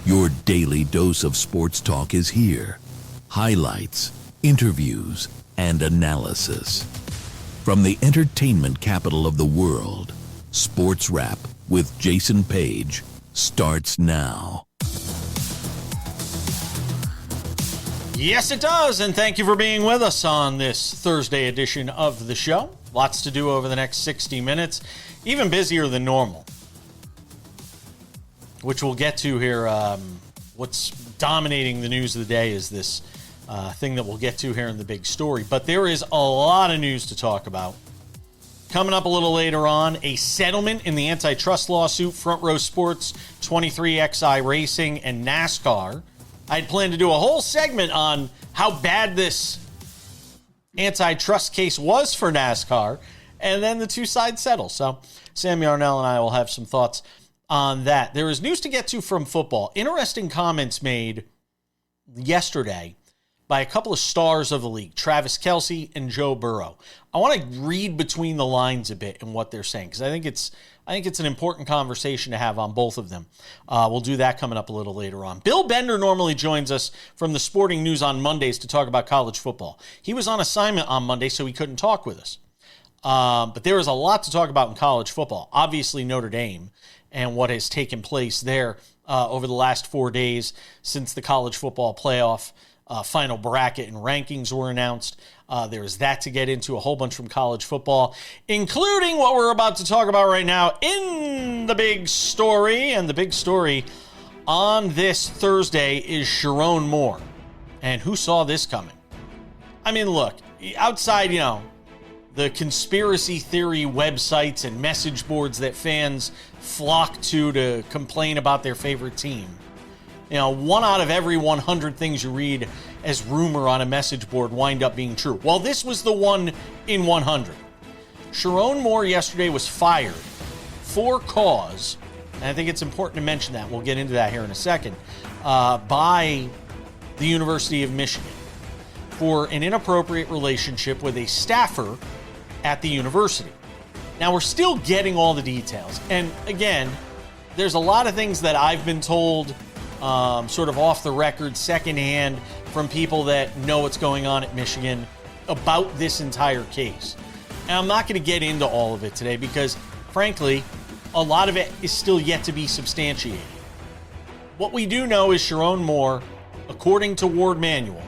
Your daily dose of sports talk is here. Highlights, interviews, and analysis. From the entertainment capital of the world, SportsWrap with Jason Page starts now. Yes, it does, and thank you for being with us on this Thursday edition of the show. Lots to do over the next 60 minutes, even busier than normal, which we'll get to here. What's dominating the news of the day is this thing that we'll get to here in the big story, but there is a lot of news to talk about. Coming up a little later on, a settlement in the antitrust lawsuit, Front Row Sports, 23XI Racing, and NASCAR. I had planned to do a whole segment on how bad this antitrust case was for NASCAR, and then the two sides settle. So Sam Yarnell and I will have some thoughts on that. There is news to get to from football. Interesting comments made yesterday by a couple of stars of the league, Travis Kelce and Joe Burrow. I want to read between the lines a bit in what they're saying, because I think it's an important conversation to have on both of them. We'll do that coming up a little later on. Bill Bender normally joins us from the Sporting News on Mondays to talk about college football. He was on assignment on Monday, so he couldn't talk with us. But there is a lot to talk about in college football. Obviously, Notre Dame and what has taken place there over the last 4 days since the college football playoff final bracket and rankings were announced. There is that to get into, a whole bunch from college football, including what we're about to talk about right now in the big story. And the big story on this Thursday is Sherrone Moore. And who saw this coming? I mean, look, outside, the conspiracy theory websites and message boards that fans flock to complain about their favorite team. 1 out of every 100 things you read as rumor on a message board wind up being true. Well, this was the 1 in 100. Sherrone Moore yesterday was fired for cause, and I think it's important to mention that. We'll get into that here in a second, by the University of Michigan for an inappropriate relationship with a staffer at the university. Now, we're still getting all the details. And again, there's a lot of things that I've been told sort of off the record, secondhand, from people that know what's going on at Michigan about this entire case. And I'm not going to get into all of it today because, frankly, a lot of it is still yet to be substantiated. What we do know is Sherrone Moore, according to Ward Manual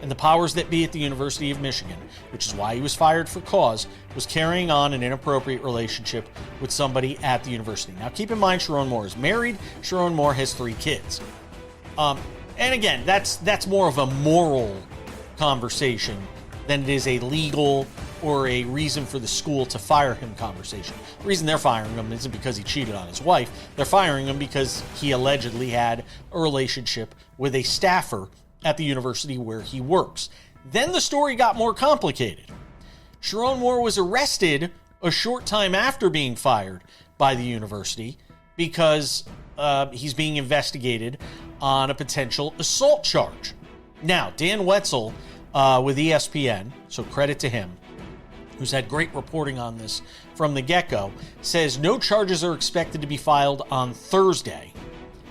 and the powers that be at the University of Michigan, which is why he was fired for cause, was carrying on an inappropriate relationship with somebody at the university. Now, keep in mind, Sherrone Moore is married. Sherrone Moore has 3 kids. And again, that's more of a moral conversation than it is a legal or a reason for the school to fire him conversation. The reason they're firing him isn't because he cheated on his wife. They're firing him because he allegedly had a relationship with a staffer at the university where he works. Then the story got more complicated. Sherrone Moore was arrested a short time after being fired by the university because he's being investigated on a potential assault charge. Now, Dan Wetzel with ESPN, so credit to him, who's had great reporting on this from the get-go, says no charges are expected to be filed on Thursday,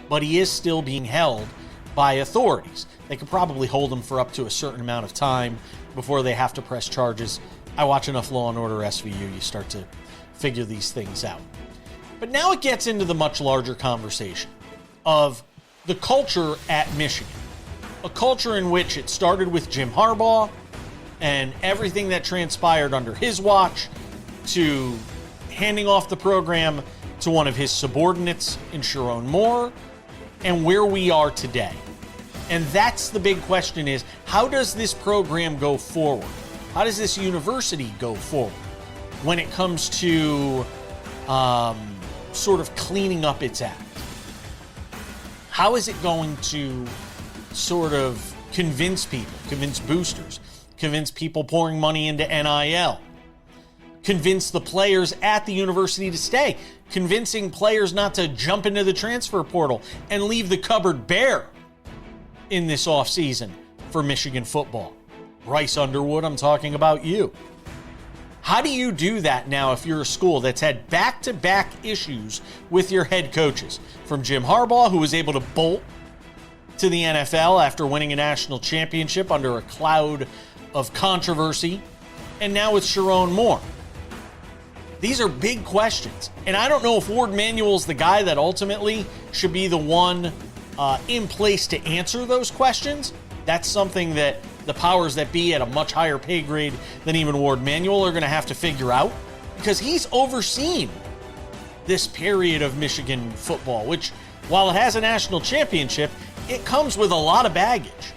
but he is still being held by authorities. They could probably hold him for up to a certain amount of time before they have to press charges. I watch enough Law & Order SVU, you start to figure these things out. But now it gets into the much larger conversation of the culture at Michigan. A culture in which it started with Jim Harbaugh and everything that transpired under his watch, to handing off the program to one of his subordinates in Sherrone Moore, and where we are today. And that's the big question, is how does this program go forward? How does this university go forward when it comes to sort of cleaning up its act? How is it going to sort of convince people, convince boosters, convince people pouring money into NIL, convince the players at the university to stay, convincing players not to jump into the transfer portal and leave the cupboard bare in this offseason for Michigan football? Bryce Underwood, I'm talking about you. How do you do that now if you're a school that's had back-to-back issues with your head coaches? From Jim Harbaugh, who was able to bolt to the NFL after winning a national championship under a cloud of controversy. And now it's Sherrone Moore. These are big questions. And I don't know if Ward Manuel's the guy that ultimately should be the one in place to answer those questions. That's something that the powers that be at a much higher pay grade than even Ward Manuel are going to have to figure out, because he's overseen this period of Michigan football, which, while it has a national championship, it comes with a lot of baggage.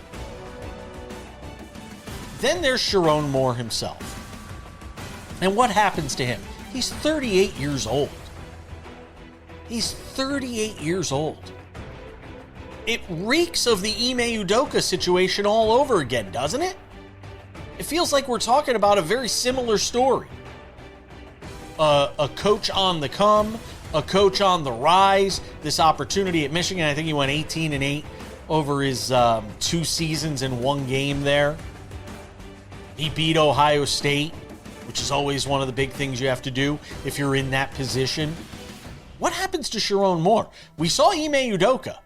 Then there's Sherrone Moore himself. And what happens to him? He's 38 years old. He's 38 years old. It reeks of the Ime Udoka situation all over again, doesn't it? It feels like we're talking about a very similar story. A coach on the come, a coach on the rise, this opportunity at Michigan. I think he went 18-8 over his 2 seasons in 1 game there. He beat Ohio State, which is always one of the big things you have to do if you're in that position. What happens to Sherrone Moore? We saw Ime Udoka,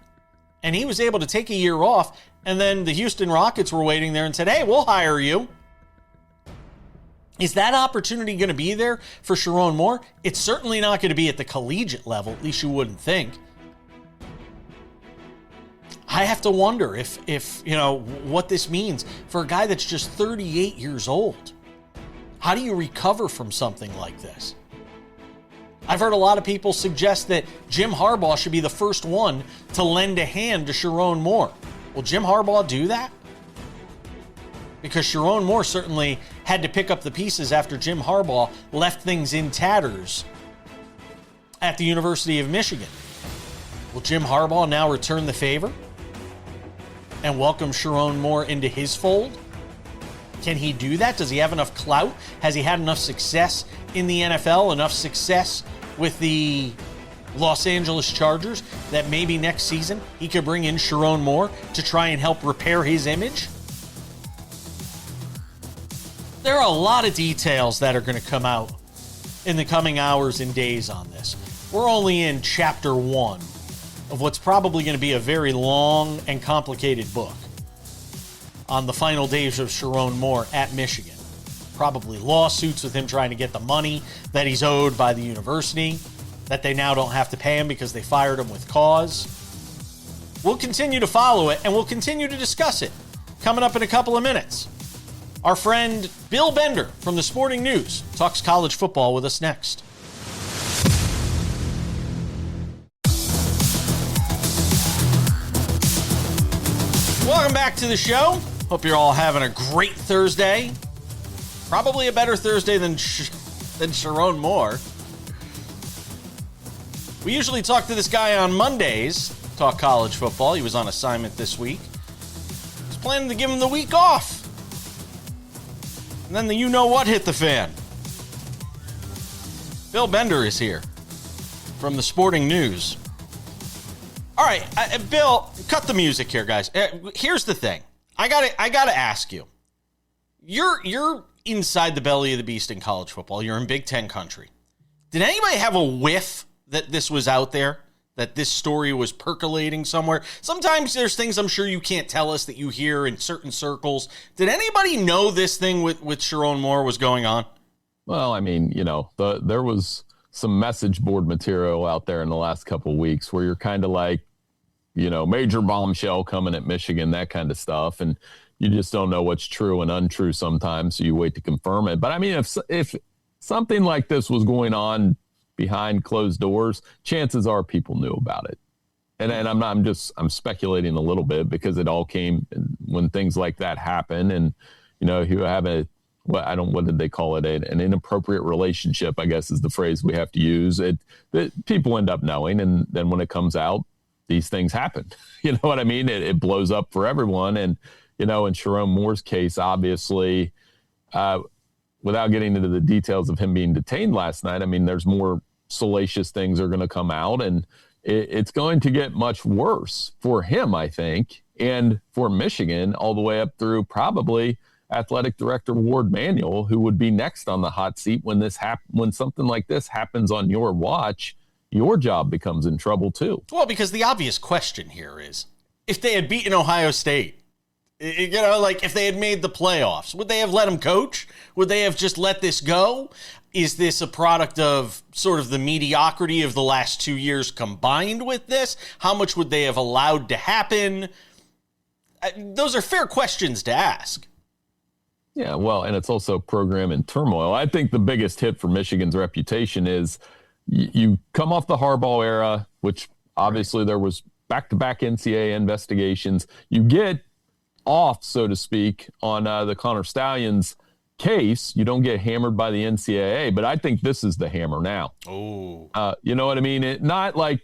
and he was able to take a year off, and then the Houston Rockets were waiting there and said, hey, we'll hire you. Is that opportunity going to be there for Sherrone Moore? It's certainly not going to be at the collegiate level, at least you wouldn't think. I have to wonder if what this means for a guy that's just 38 years old. How do you recover from something like this? I've heard a lot of people suggest that Jim Harbaugh should be the first one to lend a hand to Sherrone Moore. Will Jim Harbaugh do that? Because Sherrone Moore certainly had to pick up the pieces after Jim Harbaugh left things in tatters at the University of Michigan. Will Jim Harbaugh now return the favor and welcome Sherrone Moore into his fold? Can he do that? Does he have enough clout? Has he had enough success in the NFL, enough success with the Los Angeles Chargers that maybe next season he could bring in Sherrone Moore to try and help repair his image? There are a lot of details that are going to come out in the coming hours and days on this. We're only in chapter 1 of what's probably going to be a very long and complicated book on the final days of Sherrone Moore at Michigan. Probably lawsuits with him trying to get the money that he's owed by the university, that they now don't have to pay him because they fired him with cause. We'll continue to follow it, and we'll continue to discuss it coming up in a couple of minutes. Our friend Bill Bender from the Sporting News talks college football with us next. Welcome back to the show. Hope you're all having a great Thursday. Probably a better Thursday than Sherrone Moore. We usually talk to this guy on Mondays, talk college football. He was on assignment this week. I was planning to give him the week off. And then the you-know-what hit the fan. Bill Bender is here from the Sporting News. All right, Bill, cut the music here, guys. Here's the thing. I gotta ask you. You're inside the belly of the beast in college football. You're in Big Ten country. Did anybody have a whiff that this was out there? That this story was percolating somewhere? Sometimes there's things I'm sure you can't tell us that you hear in certain circles. Did anybody know this thing with Sherrone Moore was going on? Well, I mean, there was some message board material out there in the last couple of weeks where you're kind of like, major bombshell coming at Michigan, that kind of stuff. And you just don't know what's true and untrue sometimes, so you wait to confirm it. But I mean, if something like this was going on behind closed doors, chances are people knew about it. And I'm speculating a little bit because it all came when things like that happen. And, you have what did they call it? An inappropriate relationship, I guess is the phrase we have to use. People end up knowing. And then when it comes out, these things happen. You know what I mean? It blows up for everyone. And, in Sherrone Moore's case, obviously, without getting into the details of him being detained last night, I mean, there's more salacious things are going to come out, and it's going to get much worse for him, I think, and for Michigan all the way up through probably athletic director Ward Manuel, who would be next on the hot seat when when something like this happens on your watch. Your job becomes in trouble too. Well, because the obvious question here if they had beaten Ohio State? You know, like if they had made the playoffs, would they have let him coach? Would they have just let this go? Is this a product of sort of the mediocrity of the last 2 years combined with this? How much would they have allowed to happen? Those are fair questions to ask. Yeah, well, and it's also program in turmoil. I think the biggest hit for Michigan's reputation is you come off the Harbaugh era, which obviously there was back-to-back NCAA investigations. You get off, so to speak, on the Connor Stallions case. You don't get hammered by the NCAA, but I think this is the hammer now. Oh, you know what I mean? Not like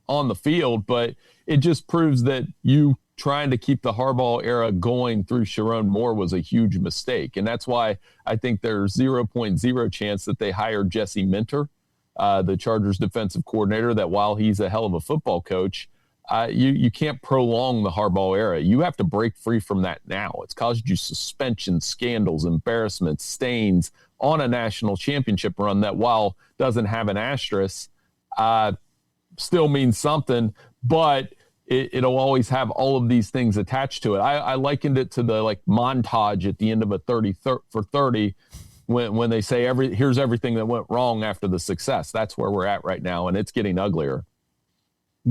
on the field, but it just proves that you trying to keep the Harbaugh era going through Sherrone Moore was a huge mistake. And that's why I think there's 0.0 chance that they hired Jesse Minter, the Chargers defensive coordinator, that while he's a hell of a football coach, you can't prolong the Harbaugh era. You have to break free from that now. It's caused you suspension, scandals, embarrassments, stains on a national championship run that, while doesn't have an asterisk, still means something, but it'll always have all of these things attached to it. I likened it to the like montage at the end of a 30 for 30 when they say here's everything that went wrong after the success. That's where we're at right now, and it's getting uglier.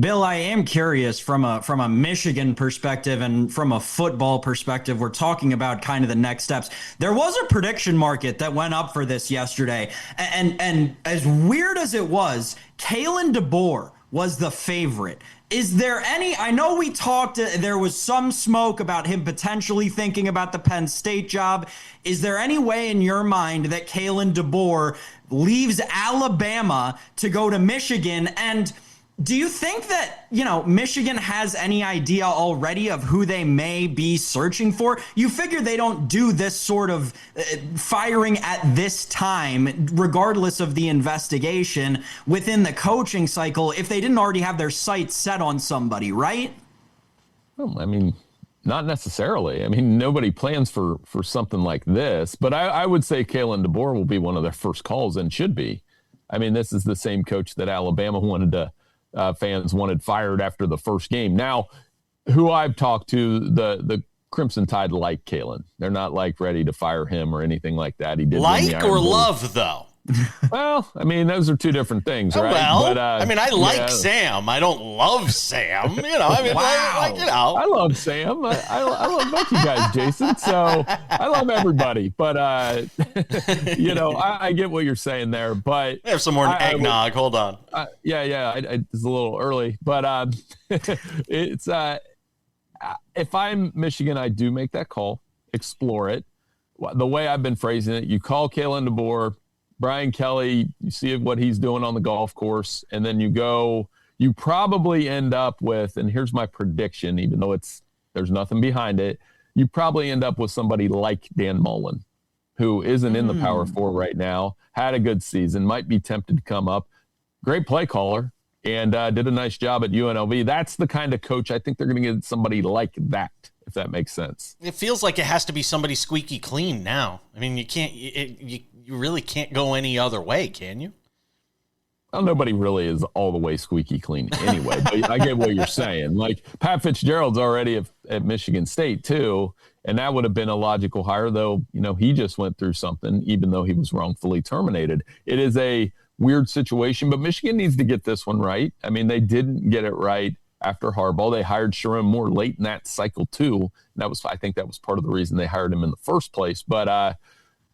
Bill, I am curious from a Michigan perspective and from a football perspective. We're talking about kind of the next steps. There was a prediction market that went up for this yesterday. And as weird as it was, Kalen DeBoer was the favorite. Is there any, I know we talked, there was some smoke about him potentially thinking about the Penn State job. Is there any way in your mind that Kalen DeBoer leaves Alabama to go to Michigan? And do you think that, Michigan has any idea already of who they may be searching for? You figure they don't do this sort of firing at this time, regardless of the investigation within the coaching cycle, if they didn't already have their sights set on somebody, right? Well, I mean, not necessarily. I mean, nobody plans for something like this, but I would say Kalen DeBoer will be one of their first calls, and should be. I mean, this is the same coach that Alabama fans wanted fired after the first game. Now, who I've talked to, the Crimson Tide like Kalen. They're not like ready to fire him or anything like that. He did like or love though. Well, I mean, those are two different things, right? Well, but, I mean, I like Sam. I don't love Sam. I mean, wow. I love Sam. I love both you guys, Jason. So I love everybody. But, I get what you're saying there. But we have some more eggnog. Hold on. It's a little early. But it's if I'm Michigan, I do make that call, explore it. The way I've been phrasing it, you call Kalen DeBoer, Brian Kelly, you see what he's doing on the golf course, and then you probably end up with, and here's my prediction, even though there's nothing behind it, you probably end up with somebody like Dan Mullen, who isn't in the Power Four right now, had a good season, might be tempted to come up, great play caller, and did a nice job at UNLV. That's the kind of coach I think they're going to get, somebody like that, if that makes sense. It feels like it has to be somebody squeaky clean now. I mean, you really can't go any other way, can you? Well, nobody really is all the way squeaky clean anyway, but I get what you're saying. Like, Pat Fitzgerald's already at Michigan State too, and that would have been a logical hire, though, he just went through something, even though he was wrongfully terminated. It is a weird situation, but Michigan needs to get this one right. I mean, they didn't get it right after Harbaugh. They hired Sherrone Moore late in that cycle too. And I think that was part of the reason they hired him in the first place. But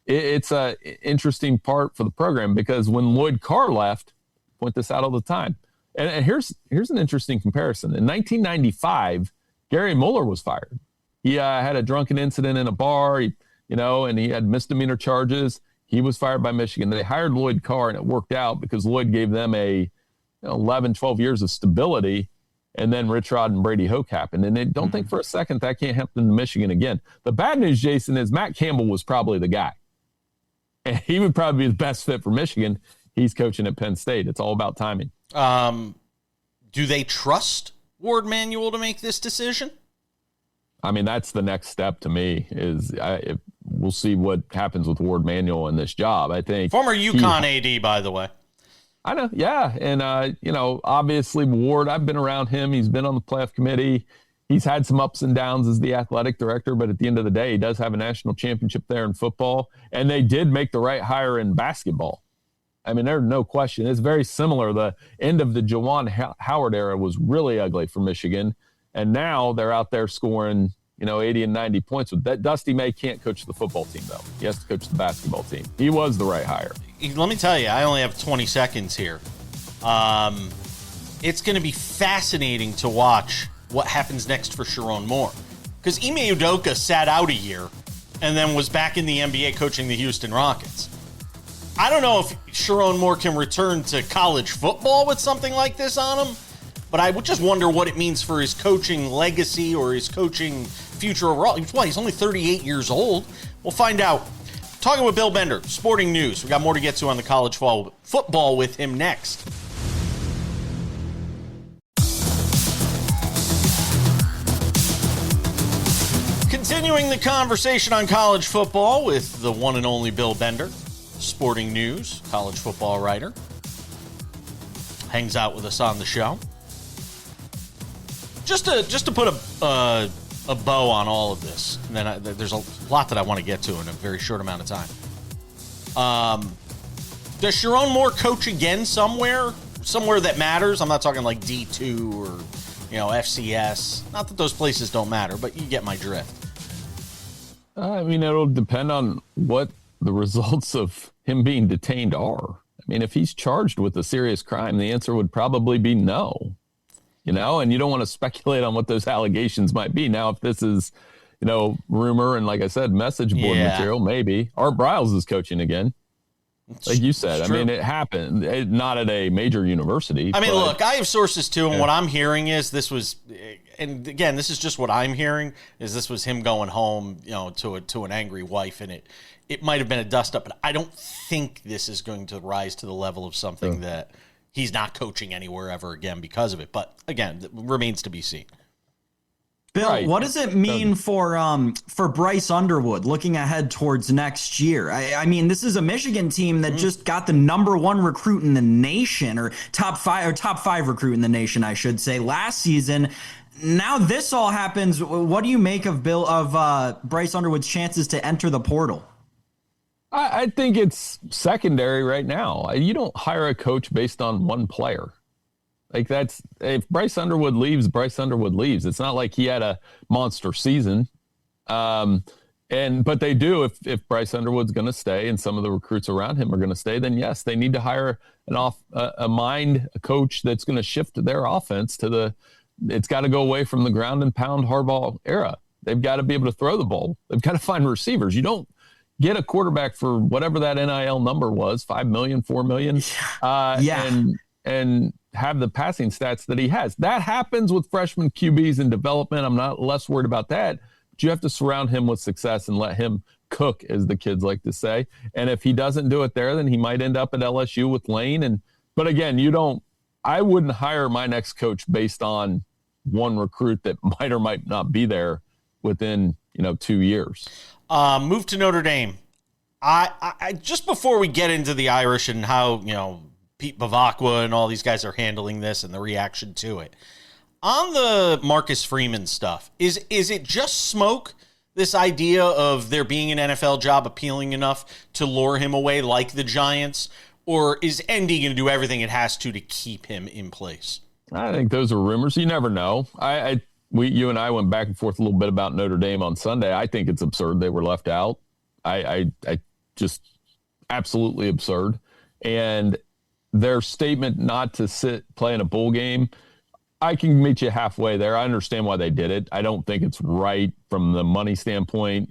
it's a interesting part for the program, because when Lloyd Carr left, point this out all the time. And here's an interesting comparison. In 1995, Gary Mueller was fired. He had a drunken incident in a bar, and he had misdemeanor charges. He was fired by Michigan. They hired Lloyd Carr, and it worked out because Lloyd gave them 11, 12 years of stability. And then Rich Rod and Brady Hoke happened. And they don't think for a second that can't happen to Michigan again. The bad news, Jason, is Matt Campbell was probably the guy. And he would probably be the best fit for Michigan. He's coaching at Penn State. It's all about timing. Do they trust Ward Manuel to make this decision? I mean, that's the next step to me. We'll see what happens with Ward Manuel in this job. I think former UConn AD, by the way. I know, yeah. And, obviously Ward, I've been around him. He's been on the playoff committee. he's had some ups and downs as the athletic director, but at the end of the day, he does have a national championship there in football. And they did make the right hire in basketball. I mean, there's no question. It's very similar. The end of the Juwan Howard era was really ugly for Michigan. And now they're out there scoring, 80 and 90 points. That Dusty May can't coach the football team, though. He has to coach the basketball team. He was the right hire. Let me tell you, I only have 20 seconds here. It's going to be fascinating to watch what happens next for Sherrone Moore. Because Ime Udoka sat out a year and then was back in the NBA coaching the Houston Rockets. I don't know if Sherrone Moore can return to college football with something like this on him, but I would just wonder what it means for his coaching legacy or his coaching future overall. He's only 38 years old. We'll find out. Talking with Bill Bender, Sporting News. We got more to get to on the college football with him next. Continuing the conversation on college football with the one and only Bill Bender, Sporting News, college football writer. Hangs out with us on the show. Just to put a bow on all of this, and then there's a lot that I want to get to in a very short amount of time. Does Sherrone Moore coach again somewhere that matters? I'm not talking like D2 or FCS. Not that those places don't matter, but you get my drift. I mean, it'll depend on what the results of him being detained are. I mean, if he's charged with a serious crime, the answer would probably be no, and you don't want to speculate on what those allegations might be. Now, if this is, rumor and, like I said, message board material, maybe. Art Briles is coaching again. Like you said, I mean, it happened, not at a major university. I mean, look, I have sources too, and what I'm hearing is this was, and again, this is just what I'm hearing, is this was him going home, to an angry wife, and it might have been a dust-up, but I don't think this is going to rise to the level of something that he's not coaching anywhere ever again because of it. But, again, it remains to be seen. Bill, what does it mean for Bryce Underwood looking ahead towards next year? I mean, this is a Michigan team that just got the number 1 recruit in the nation, or top 5 recruit in the nation, I should say, last season. Now this all happens. What do you make of Bryce Underwood's chances to enter the portal? I think it's secondary right now. You don't hire a coach based on one player. Like if Bryce Underwood leaves, Bryce Underwood leaves. It's not like he had a monster season. But they do, if Bryce Underwood's going to stay and some of the recruits around him are going to stay, then yes, they need to hire a coach that's going to shift their offense it's got to go away from the ground and pound hardball era. They've got to be able to throw the ball. They've got to find receivers. You don't get a quarterback for whatever that NIL number was, $5 million, $4 million, and have the passing stats that he has. That happens with freshman QBs in development. I'm not less worried about that. But you have to surround him with success and let him cook, as the kids like to say. And if he doesn't do it there, then he might end up at LSU with Lane. But again, I wouldn't hire my next coach based on one recruit that might or might not be there within 2 years. Move to Notre Dame. I just before we get into the Irish and how Pete Bavacqua and all these guys are handling this and the reaction to it, on the Marcus Freeman stuff, is it just smoke? This idea of there being an NFL job appealing enough to lure him away, like the Giants, or is ND going to do everything it has to keep him in place? I think those are rumors. You never know. You and I went back and forth a little bit about Notre Dame on Sunday. I think it's absurd they were left out. I just absolutely absurd. And their statement not to play in a bowl game, I can meet you halfway there. I understand why they did it. I don't think it's right from the money standpoint,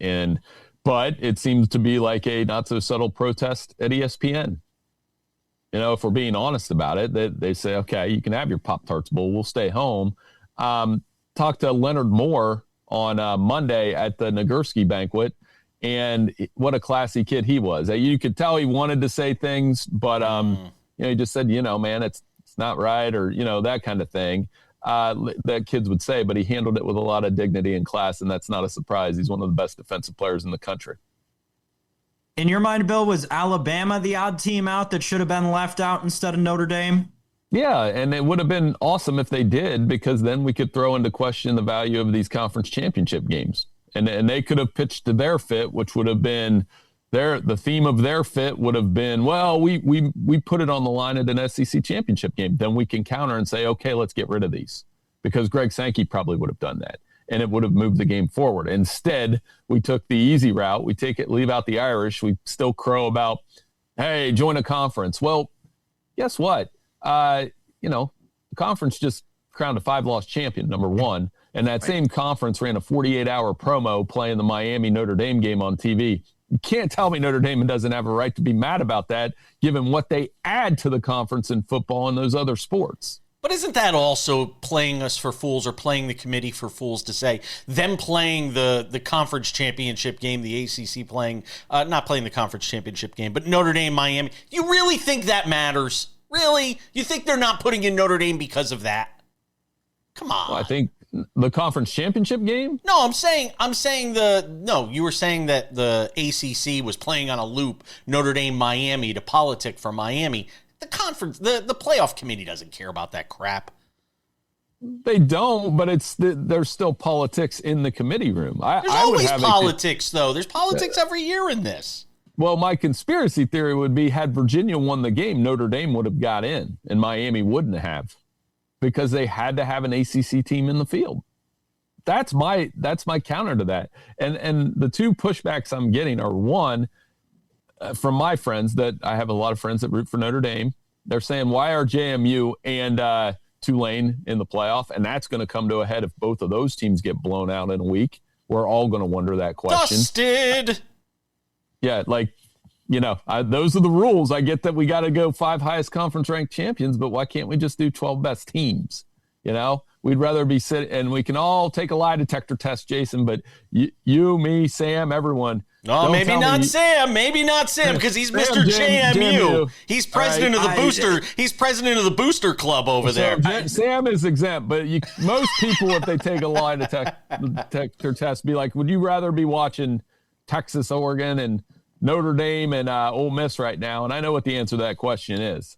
but it seems to be like a not so subtle protest at ESPN. If we're being honest about it, they say, okay, you can have your Pop-Tarts bowl. We'll stay home. Talked to Leonard Moore on Monday at the Nagurski banquet, and what a classy kid he was. You could tell he wanted to say things, but he just said, man, it's not right, or that kind of thing that kids would say. But he handled it with a lot of dignity and class, and that's not a surprise. He's one of the best defensive players in the country. In your mind, Bill, was Alabama the odd team out that should have been left out instead of Notre Dame? Yeah, and it would have been awesome if they did, because then we could throw into question the value of these conference championship games. And they could have pitched to their fit, which would have been the theme of their fit would have been, well, we put it on the line at an SEC championship game. Then we can counter and say, okay, let's get rid of these, because Greg Sankey probably would have done that, and it would have moved the game forward. Instead, we took the easy route. We leave out the Irish. We still crow about, hey, join a conference. Well, guess what? The conference just crowned a 5-loss champion, number one. And that same conference ran a 48-hour promo playing the Miami Notre Dame game on TV. You can't tell me Notre Dame doesn't have a right to be mad about that, given what they add to the conference in football and those other sports. But isn't that also playing us for fools, or playing the committee for fools, to say them playing the conference championship game, the ACC playing, not playing the conference championship game, but Notre Dame, Miami? You really think that matters? Really? You think they're not putting in Notre Dame because of that? Come on. Well, I think the conference championship game? No, you were saying that the ACC was playing on a loop Notre Dame, Miami to politic for Miami. The conference, the playoff committee doesn't care about that crap. They don't, but there's still politics in the committee room. There's always politics, though. There's politics every year in this. Well, my conspiracy theory would be, had Virginia won the game, Notre Dame would have got in and Miami wouldn't have, because they had to have an ACC team in the field. That's my counter to that. And the two pushbacks I'm getting are, one, from my friends, that I have a lot of friends that root for Notre Dame. They're saying, why are JMU and Tulane in the playoff? And that's going to come to a head if both of those teams get blown out in a week. We're all going to wonder that question. Dusted. Yeah, those are the rules. I get that we got to go 5 highest conference ranked champions, but why can't we just do 12 best teams? We'd rather be and we can all take a lie detector test, Jason, but you, me, Sam, everyone. No, maybe not Sam, because he's Mr. JMU. He's president of the booster. He's president of the booster club over there. Sam is exempt, but most people, if they take a lie detector test, be like, would you rather be watching Texas, Oregon, and Notre Dame and Ole Miss right now? And I know what the answer to that question is.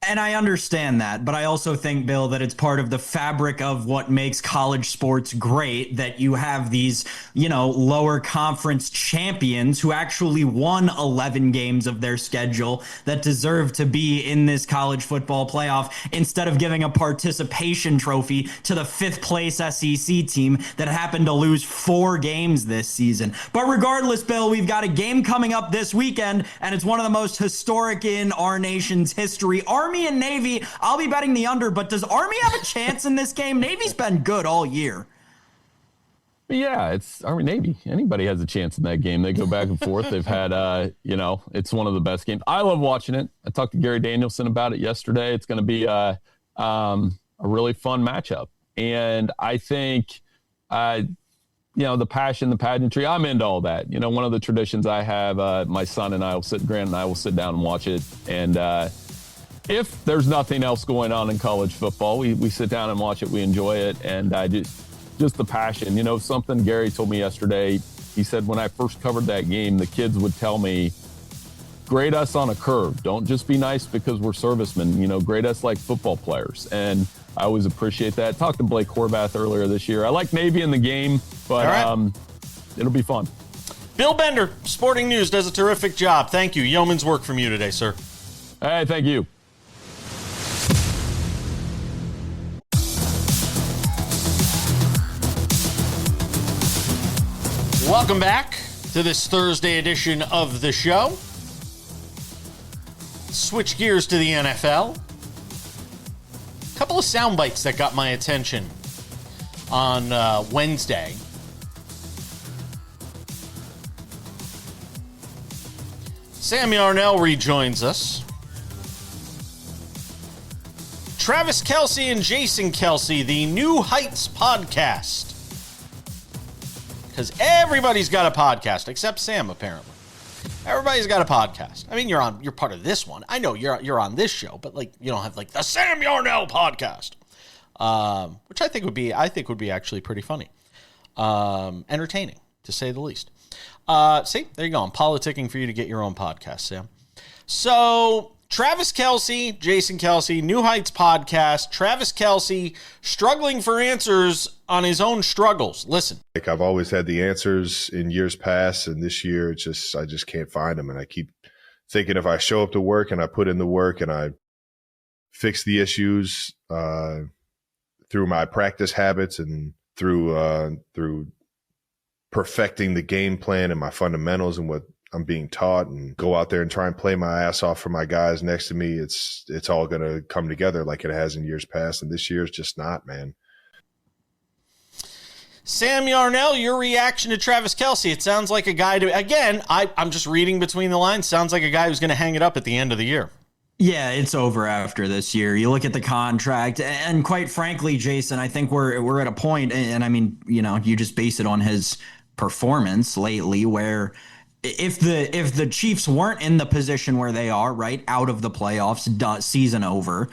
And I understand that, but I also think, Bill, that it's part of the fabric of what makes college sports great, that you have these, lower conference champions who actually won 11 games of their schedule that deserve to be in this college football playoff, instead of giving a participation trophy to the 5th place SEC team that happened to lose 4 games this season. But regardless, Bill, we've got a game coming up this weekend, and it's one of the most historic in our nation's history. Army and Navy, I'll be betting the under, but does Army have a chance in this game? Navy's been good all year. Yeah, it's Army-Navy. Anybody has a chance in that game. They go back and forth. They've had, it's one of the best games. I love watching it. I talked to Gary Danielson about it yesterday. It's going to be a really fun matchup. And I think, the passion, the pageantry, I'm into all that. One of the traditions I have, my son and Grant and I will sit down and watch it. And if there's nothing else going on in college football, we sit down and watch it. We enjoy it. And I just the passion, something Gary told me yesterday. He said, when I first covered that game, the kids would tell me, grade us on a curve. Don't just be nice because we're servicemen, grade us like football players. And I always appreciate that. Talked to Blake Horvath earlier this year. I like Navy in the game, but it'll be fun. Bill Bender, Sporting News, does a terrific job. Thank you. Yeoman's work from you today, sir. Hey, thank you. Welcome back to this Thursday edition of the show. Switch gears to the NFL. A couple of sound bites that got my attention on Wednesday. Sam Yarnell rejoins us. Travis Kelce and Jason Kelce, the New Heights podcast. Because everybody's got a podcast, except Sam, apparently. Everybody's got a podcast. I mean, you're part of this one. I know you're on this show, but you don't have the Sam Yarnell podcast, which I think would be actually pretty funny, entertaining to say the least. See, there you go. I'm politicking for you to get your own podcast, Sam. So Travis Kelce, Jason Kelce, New Heights podcast. Travis Kelce struggling for answers on his own struggles. Listen. Like, I've always had the answers in years past, and this year I just can't find them. And I keep thinking if I show up to work and I put in the work and I fix the issues through my practice habits and through perfecting the game plan and my fundamentals and what I'm being taught, and go out there and try and play my ass off for my guys next to me, it's all going to come together like it has in years past. And this year is just not, man. Sam Yarnell, your reaction to Travis Kelce. It sounds like a guy I'm just reading between the lines. Sounds like a guy who's going to hang it up at the end of the year. Yeah, it's over after this year. You look at the contract, and quite frankly, Jason, I think we're at a point, and I mean, you just base it on his performance lately, where if the Chiefs weren't in the position where they are, right, out of the playoffs, season over,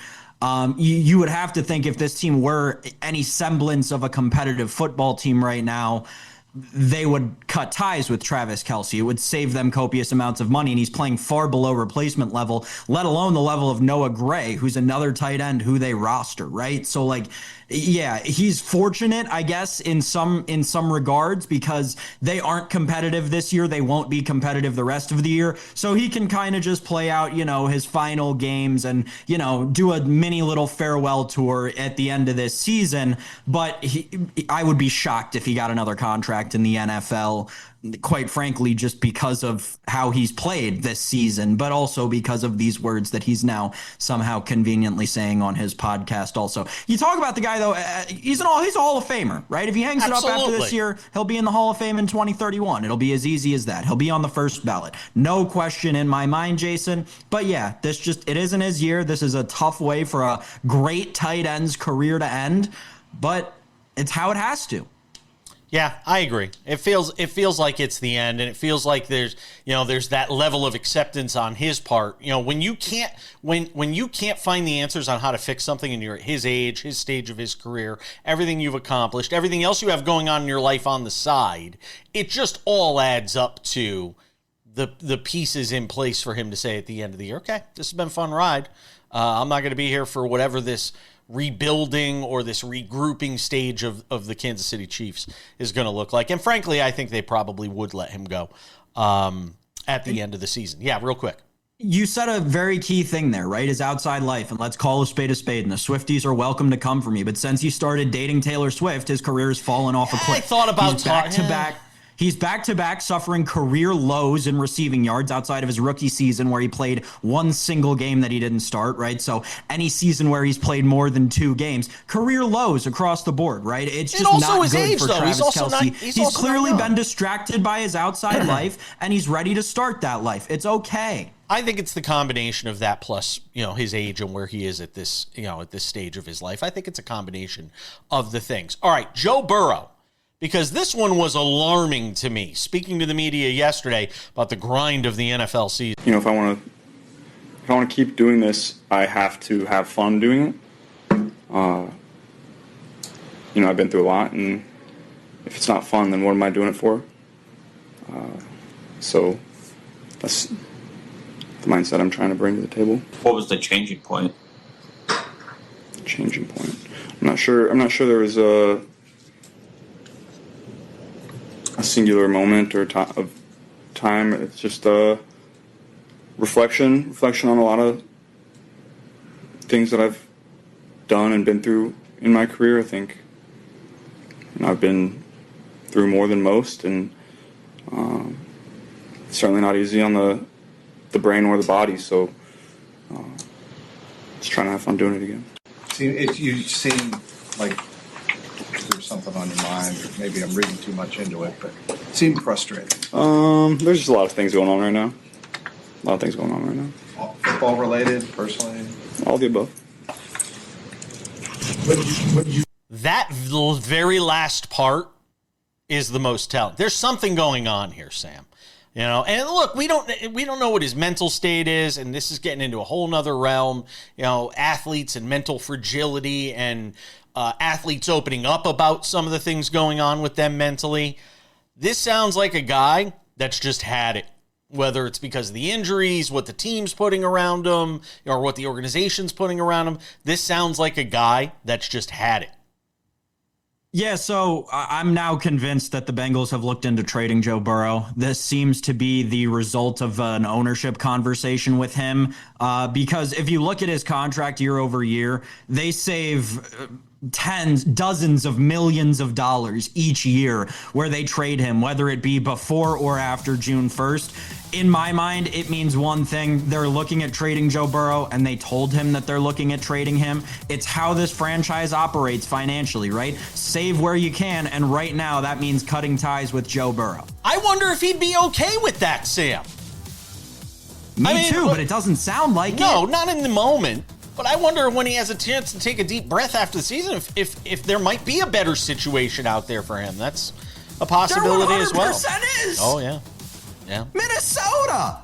you would have to think if this team were any semblance of a competitive football team right now, they would cut ties with Travis Kelce. It would save them copious amounts of money, and he's playing far below replacement level, let alone the level of Noah Gray, who's another tight end who they roster, right? So, like, yeah, he's fortunate, I guess, in some regards, because they aren't competitive this year. They won't be competitive the rest of the year. So he can kind of just play out, his final games and, do a mini little farewell tour at the end of this season. But I would be shocked if he got another contract in the NFL, quite frankly, just because of how he's played this season, but also because of these words that he's now somehow conveniently saying on his podcast. Also, you talk about the guy, though, he's a Hall of Famer, right? If he hangs it up after this year, he'll be in the Hall of Fame in 2031. It'll be as easy as that. He'll be on the first ballot. No question in my mind, Jason. But yeah, it isn't his year. This is a tough way for a great tight end's career to end, but it's how it has to. Yeah, I agree. It feels like it's the end, and it feels like there's that level of acceptance on his part. When you can't find the answers on how to fix something, and you're at his age, his stage of his career, everything you've accomplished, everything else you have going on in your life on the side, it just all adds up to the pieces in place for him to say at the end of the year, okay, this has been a fun ride. I'm not going to be here for whatever this rebuilding or this regrouping stage of the Kansas City Chiefs is going to look like. And frankly, I think they probably would let him go at the end of the season. Yeah, real quick. You said a very key thing there, right? His outside life, and let's call a spade, and the Swifties are welcome to come for me. But since he started dating Taylor Swift, his career has fallen off a cliff. I thought about back-to-back. He's back-to-back suffering career lows in receiving yards outside of his rookie season, where he played one single game that he didn't start, right? So any season where he's played more than 2 games, career lows across the board, right? It's just not good for Travis Kelce. He's clearly been distracted by his outside life, and he's ready to start that life. It's okay. I think it's the combination of that plus, his age and where he is at this, at this stage of his life. I think it's a combination of the things. All right, Joe Burrow. Because this one was alarming to me. Speaking to the media yesterday about the grind of the NFL season. If I want to keep doing this, I have to have fun doing it. I've been through a lot, and if it's not fun, then what am I doing it for? So that's the mindset I'm trying to bring to the table. What was the changing point? Changing point. I'm not sure there was a singular moment or of time. It's just a reflection on a lot of things that I've done and been through in my career. I think I've been through more than most, and it's certainly not easy on the brain or the body. So just trying to have fun doing it again. You seem like there's something on your mind, or maybe I'm reading too much into it, but it seemed frustrating. There's just a lot of things going on right now. Football related, personally? All the above. That very last part is the most telling. There's something going on here, Sam. And look, we don't know what his mental state is, and this is getting into a whole nother realm. Athletes and mental fragility, and athletes opening up about some of the things going on with them mentally. This sounds like a guy that's just had it. whether it's because of the injuries, what the team's putting around him, or what the organization's putting around him. This sounds like a guy that's just had it. Yeah, so I'm now convinced that the Bengals have looked into trading Joe Burrow. This seems to be the result of an ownership conversation with him, because if you look at his contract year over year, they save dozens of millions of dollars each year where they trade him, whether it be before or after June 1st. In my mind, it means one thing. They're looking at trading Joe Burrow, and they told him that they're looking at trading him. It's how this franchise operates financially, right? Save where you can, and right now that means cutting ties with Joe Burrow. I wonder if he'd be okay with that, Sam. Me too, but it doesn't sound like it. No, not in the moment. But I wonder when he has a chance to take a deep breath after the season, if there might be a better situation out there for him. That's a possibility as well. There 100% is. Oh, yeah. Yeah. Minnesota.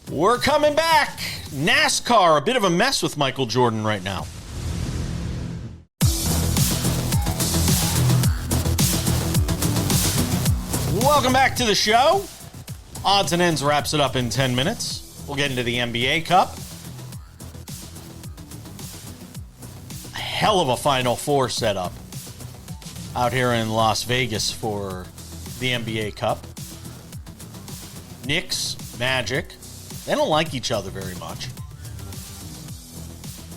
We're coming back. NASCAR, a bit of a mess with Michael Jordan right now. Welcome back to the show. Odds and Ends wraps it up in 10 minutes. We'll get into the NBA Cup. A hell of a Final Four setup out here in Las Vegas for the NBA Cup. Knicks, Magic, they don't like each other very much.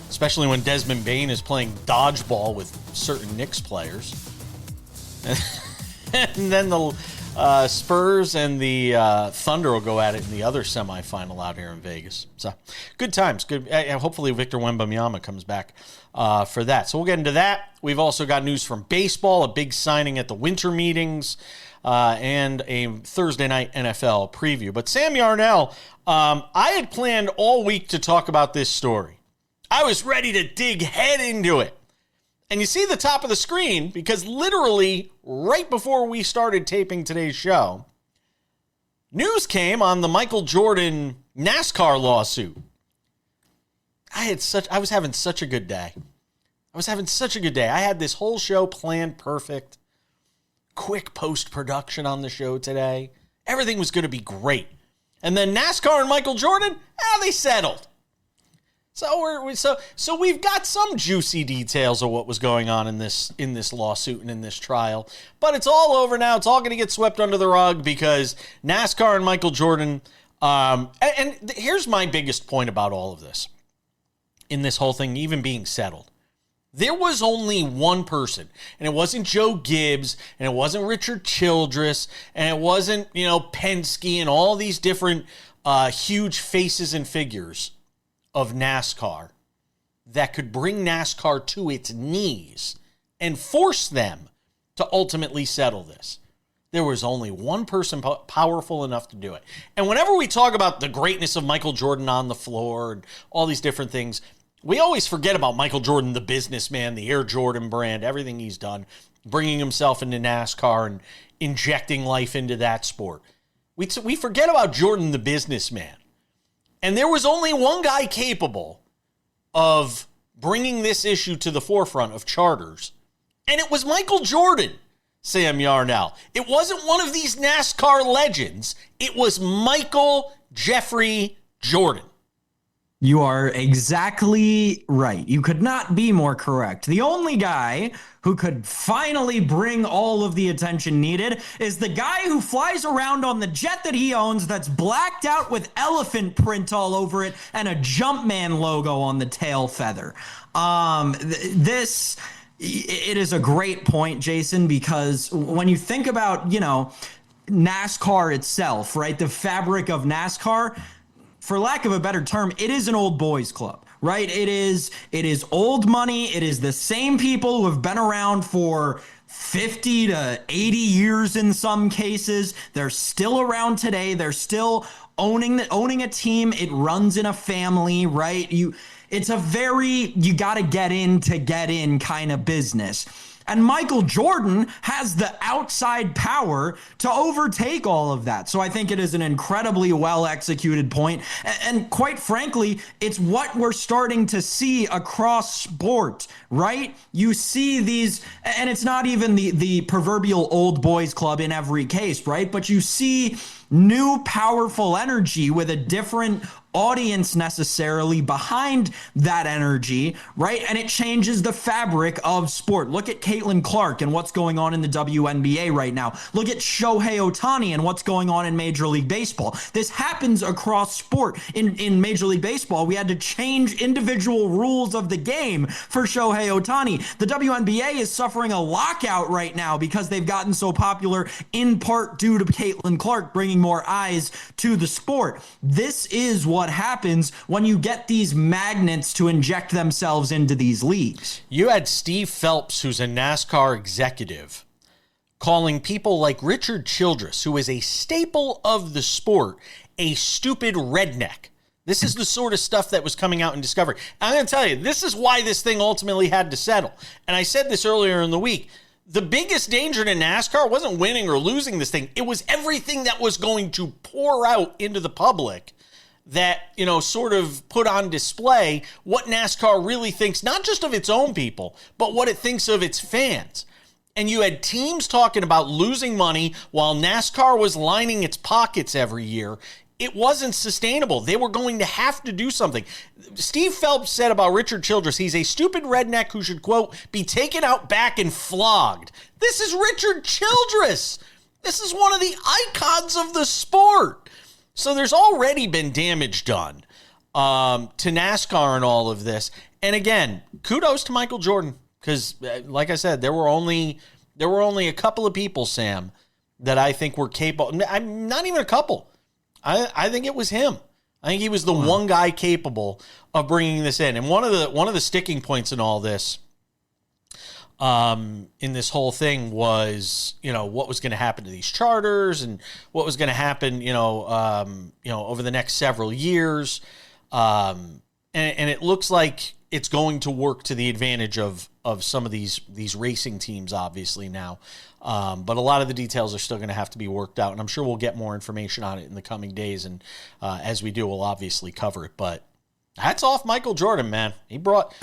Especially when Desmond Bane is playing dodgeball with certain Knicks players. And then the Spurs and the Thunder will go at it in the other semifinal out here in Vegas. So, good times. Good. Hopefully Victor Wembanyama comes back for that. So we'll get into that. We've also got news from baseball, a big signing at the winter meetings, and a Thursday night NFL preview. But Sam Yarnell, I had planned all week to talk about this story. I was ready to dig head into it. And you see the top of the screen because literally right before we started taping today's show, news came on the Michael Jordan NASCAR lawsuit. I was having such a good day. I had this whole show planned perfect. Quick post-production on the show today. Everything was going to be great. And then NASCAR and Michael Jordan, they settled. So we've got some juicy details of what was going on in this lawsuit and in this trial. But it's all over now. It's all going to get swept under the rug because NASCAR and Michael Jordan, and here's my biggest point about all of this. In this whole thing even being settled. There was only one person, and it wasn't Joe Gibbs, and it wasn't Richard Childress, and it wasn't, Penske and all these different huge faces and figures of NASCAR that could bring NASCAR to its knees and force them to ultimately settle this. There was only one person powerful enough to do it. And whenever we talk about the greatness of Michael Jordan on the floor and all these different things, we always forget about Michael Jordan, the businessman, the Air Jordan brand, everything he's done, bringing himself into NASCAR and injecting life into that sport. We forget about Jordan, the businessman. And there was only one guy capable of bringing this issue to the forefront of charters, and it was Michael Jordan, Sam Yarnell. It wasn't one of these NASCAR legends. It was Michael Jeffrey Jordan. You are exactly right. You could not be more correct. The only guy who could finally bring all of the attention needed is the guy who flies around on the jet that he owns that's blacked out with elephant print all over it and a Jumpman logo on the tail feather. It is a great point, Jason, because when you think about, NASCAR itself, right, the fabric of NASCAR, for lack of a better term, it is an old boys club, right? It is old money. It is the same people who have been around for 50 to 80 years in some cases. They're still around today. They're still owning a team. It runs in a family, right? It's a you got to get in kind of business. And Michael Jordan has the outside power to overtake all of that. So I think it is an incredibly well-executed point. And quite frankly, it's what we're starting to see across sport, right? You see these, and it's not even the proverbial old boys club in every case, right? But you see new powerful energy with a different audience necessarily behind that energy, right? And it changes the fabric of sport. Look at Caitlin Clark and what's going on in the WNBA right now. Look at Shohei Ohtani and what's going on in Major League Baseball. This happens across sport. In Major League Baseball, we had to change individual rules of the game for Shohei Ohtani. The WNBA is suffering a lockout right now because they've gotten so popular, in part due to Caitlin Clark bringing more eyes to the sport. This is what happens when you get these magnets to inject themselves into these leagues. You had Steve Phelps, who's a NASCAR executive, calling people like Richard Childress, who is a staple of the sport, a stupid redneck. This is the sort of stuff that was coming out in Discovery. I'm going to tell you, this is why this thing ultimately had to settle. And I said this earlier in the week. The biggest danger to NASCAR wasn't winning or losing this thing. It was everything that was going to pour out into the public that, you know, sort of put on display what NASCAR really thinks, not just of its own people, but what it thinks of its fans. And you had teams talking about losing money while NASCAR was lining its pockets every year. It wasn't sustainable. They were going to have to do something. Steve Phelps said about Richard Childress, he's a stupid redneck who should, quote, be taken out back and flogged. This is Richard Childress. This is one of the icons of the sport. So there's already been damage done to NASCAR and all of this. And again, kudos to Michael Jordan, because like I said, there were only a couple of people, Sam, that I think were capable. I'm not even a couple. I think it was him. I think he was the one guy capable of bringing this in. And one of the sticking points in all this, in this whole thing was, you know, what was going to happen to these charters and what was going to happen, over the next several years. And it looks like it's going to work to the advantage of some of these racing teams, obviously now. But a lot of the details are still going to have to be worked out, and I'm sure we'll get more information on it in the coming days. And as we do, we'll obviously cover it. But hats off Michael Jordan, man. He brought...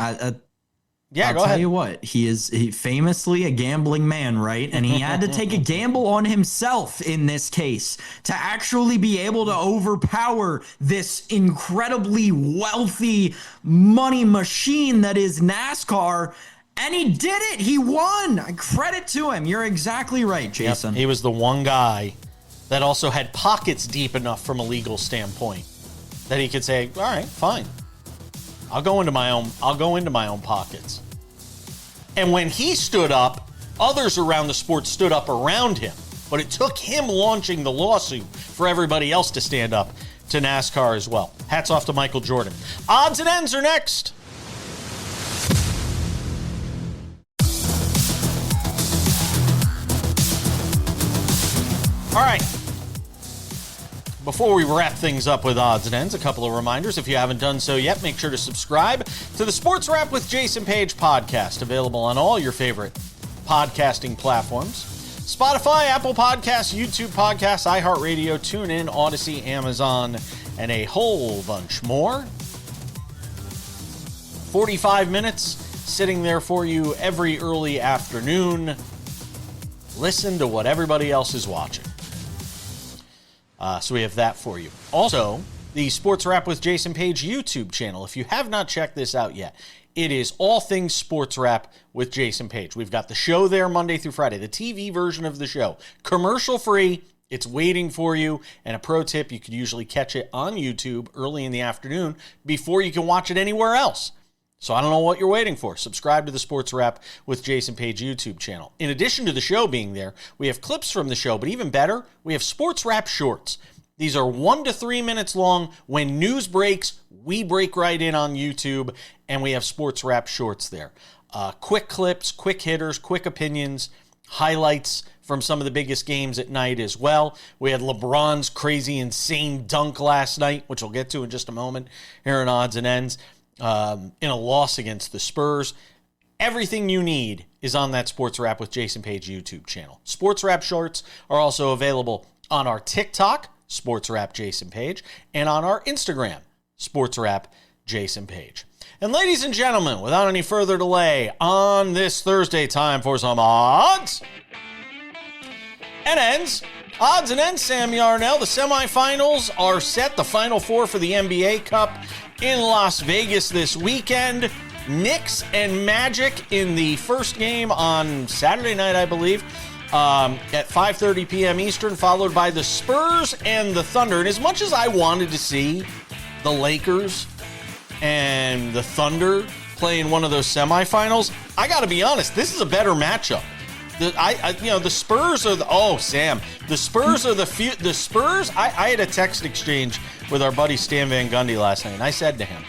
I'll tell you what, he famously a gambling man, right? And he had to take a gamble on himself in this case to actually be able to overpower this incredibly wealthy money machine that is NASCAR. And he did it. He won. Credit to him. You're exactly right, Jason. Yep. He was the one guy that also had pockets deep enough from a legal standpoint that he could say, all right, fine. I'll go into my own pockets. And when he stood up, others around the sport stood up around him. But it took him launching the lawsuit for everybody else to stand up to NASCAR as well. Hats off to Michael Jordan. Odds and ends are next. All right. Before we wrap things up with odds and ends, a couple of reminders. If you haven't done so yet, make sure to subscribe to the Sports Wrap with Jason Page podcast, available on all your favorite podcasting platforms. Spotify, Apple Podcasts, YouTube Podcasts, iHeartRadio, TuneIn, Odyssey, Amazon, and a whole bunch more. 45 minutes sitting there for you every early afternoon. Listen to what everybody else is watching. So we have that for you. Also, the Sports Wrap with Jason Page YouTube channel. If you have not checked this out yet, it is all things Sports Wrap with Jason Page. We've got the show there Monday through Friday, the TV version of the show. Commercial free. It's waiting for you. And a pro tip, you could usually catch it on YouTube early in the afternoon before you can watch it anywhere else. So I don't know what you're waiting for. Subscribe to the Sports Wrap with Jason Page YouTube channel. In addition to the show being there, we have clips from the show, but even better, we have Sports Wrap shorts. These are 1 to 3 minutes long. When news breaks, we break right in on YouTube, and we have Sports Wrap shorts there. Quick clips, quick hitters, quick opinions, highlights from some of the biggest games at night as well. We had LeBron's crazy, insane dunk last night, which we'll get to in just a moment here in Odds and Ends. In a loss against the Spurs. Everything you need is on that Sports Wrap with Jason Page YouTube channel. Sports Wrap shorts are also available on our TikTok, Sports Wrap Jason Page, and on our Instagram, Sports Wrap Jason Page. And ladies and gentlemen, without any further delay, on this Thursday, time for some odds and ends. Odds and ends, Sam Yarnell. The semifinals are set. The Final Four for the NBA Cup in Las Vegas this weekend. Knicks and Magic in the first game on Saturday night, I believe, at 5:30 p.m. Eastern, followed by the Spurs and the Thunder. And as much as I wanted to see the Lakers and the Thunder play in one of those semifinals, I got to be honest, this is a better matchup. The Spurs are the Spurs are the Spurs. I had a text exchange with our buddy Stan Van Gundy last night, and I said to him,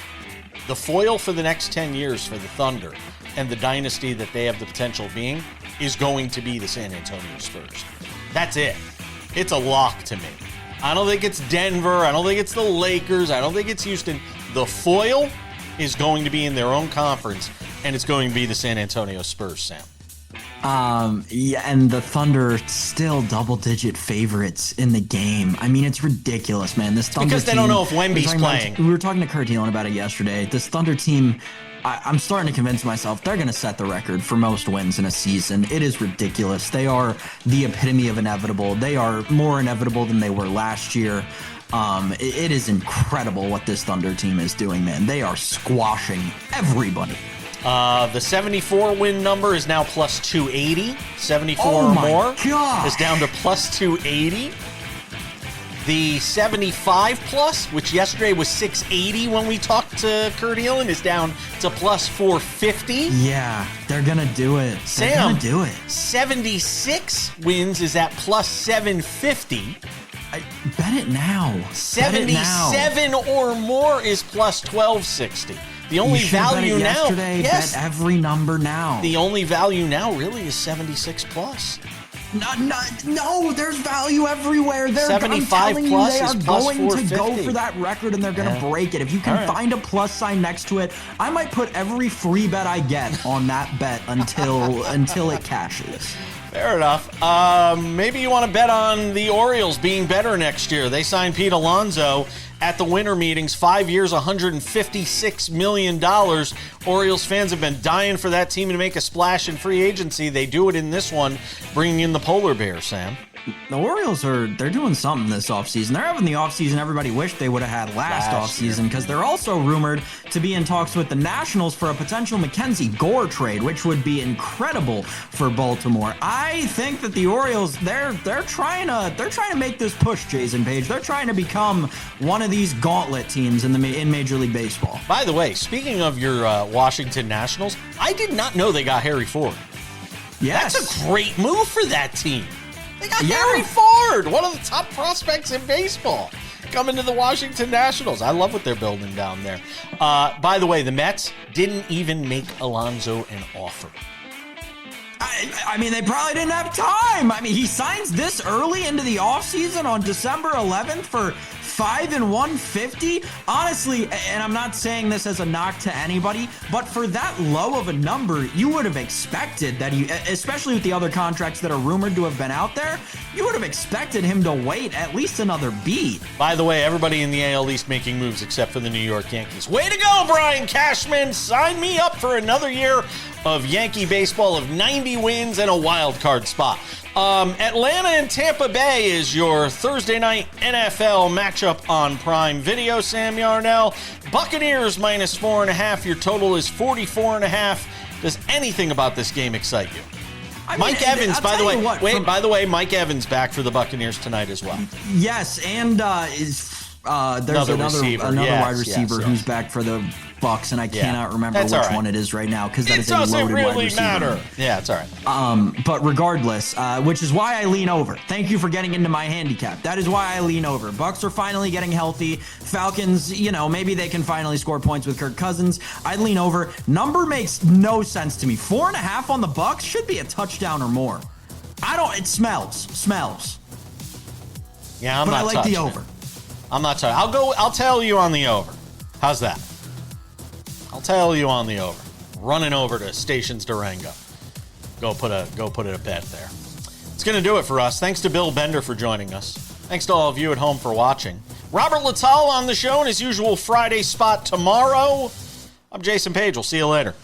the foil for the next 10 years for the Thunder and the dynasty that they have the potential of being is going to be the San Antonio Spurs. That's it. It's a lock to me. I don't think it's Denver. I don't think it's the Lakers. I don't think it's Houston. The foil is going to be in their own conference, and it's going to be the San Antonio Spurs, Sam. Yeah, and the Thunder still double-digit favorites in the game. I mean, it's ridiculous, man. This Thunder because they team, don't know if Wemby's playing. We were talking to Kurt Dillon about it yesterday. This Thunder team, I'm starting to convince myself they're going to set the record for most wins in a season. It is ridiculous. They are the epitome of inevitable. They are more inevitable than they were last year. It is incredible what this Thunder team is doing, man. They are squashing everybody. The 74 win number is now plus 280. 74 or more is down to plus 280. The 75 plus, which yesterday was 680 when we talked to Kurt Dillon, is down to plus 450. Yeah, they're going to do it. They're going to do it. 76 wins is at plus 750. Bet it now. 77 or more is plus 1260. The only value now, bet every number now. The only value now really is 76 plus. No, there's value everywhere. 75 plus they are is plus going 450. to go for that record, and they're going to break it. If you can find a plus sign next to it, I might put every free bet I get on that bet until it cashes. Fair enough. Maybe you want to bet on the Orioles being better next year. They signed Pete Alonso at the winter meetings, 5 years, $156 million. Orioles fans have been dying for that team to make a splash in free agency. They do it in this one, bringing in the polar bear, Sam. The Orioles they're doing something this offseason. They're having the offseason everybody wished they would have had last offseason, because they're also rumored to be in talks with the Nationals for a potential Mackenzie Gore trade, which would be incredible for Baltimore. I think that the Orioles they're trying to make this push, Jason Page. They're trying to become one of these gauntlet teams in Major League Baseball. By the way, speaking of your Washington Nationals, I did not know they got Harry Ford. Yes. That's a great move for that team. They got Harry Ford, one of the top prospects in baseball, coming to the Washington Nationals. I love what they're building down there. By the way, the Mets didn't even make Alonso an offer. I mean, they probably didn't have time. I mean, he signs this early into the offseason on December 11th for $5 and $150. Honestly, and I'm not saying this as a knock to anybody, but for that low of a number, you would have expected that he, especially with the other contracts that are rumored to have been out there, you would have expected him to wait at least another beat. By the way, everybody in the AL East making moves except for the New York Yankees. Way to go, Brian Cashman. Sign me up for another year of Yankee baseball of 90 wins and a wild card spot. Atlanta and Tampa Bay is your Thursday night NFL matchup on Prime Video, Sam Yarnell. Buccaneers minus 4.5. Your total is 44.5. Does anything about this game excite you? Mike Evans, by the way, Mike Evans back for the Buccaneers tonight as well. Yes, and there's another wide receiver who's back for the Bucks, and I cannot remember which one it is right now, because that is a loaded wide receiver. Matter. Yeah, it's all right. But regardless, which is why I lean over. Thank you for getting into my handicap. That is why I lean over. Bucks are finally getting healthy. Falcons, maybe they can finally score points with Kirk Cousins. I'd lean over. Number makes no sense to me. 4.5 on the Bucks should be a touchdown or more. It smells. Yeah, I'm not touching it. But I like the over. I'm not touching. I'll tell you on the over. How's that? I'll tell you on the over. Running over to Stations Durango. Go put a bet there. It's going to do it for us. Thanks to Bill Bender for joining us. Thanks to all of you at home for watching. Robert Littall on the show in his usual Friday spot tomorrow. I'm Jason Page. We'll see you later.